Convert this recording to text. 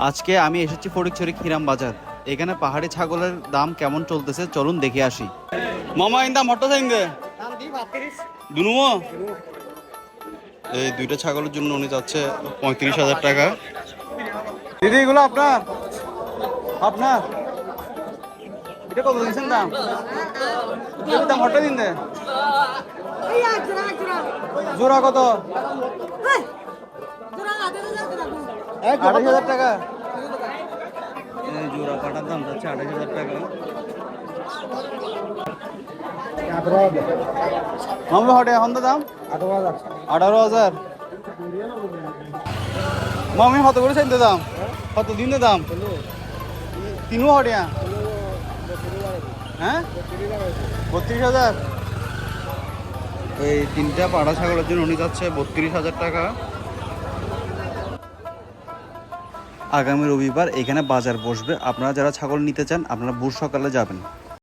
আজকে আমি এসেছি ফটিকছড়ি খিরাম বাজার। এখানে পাহাড়ি ছাগলের দাম কেমন চলতেছে চলুন দেখে আসি। মামা ইন্দা মট্টো চাইন্দে দুনুমো এই দুইটা ছাগলের জন্য উনি যাচ্ছে 35,000 টাকা। দিদি এগুলো আপনার আপনার এটা কত দিচ্ছেন দাম? দাম হট্টা দিন দে জোড়া কত? 28,000 টাকা। এই জোড়া কাটার দাম যাচ্ছে 28,000 টাকা। মামলা হটে এখন তো দাম 18,000। মামি কত করে চাইতে দাম? কত দিন দাম? তিনও হটিয়া হ্যাঁ 32,000। এই তিনটা পাড়া ছাগলের জন্য উনি যাচ্ছে 32,000 টাকা। আগামী রবিবার এখানে বাজার বসবে। আপনারা যারা ছাগল নিতে চান আপনারা ভোর সকালে যাবেন।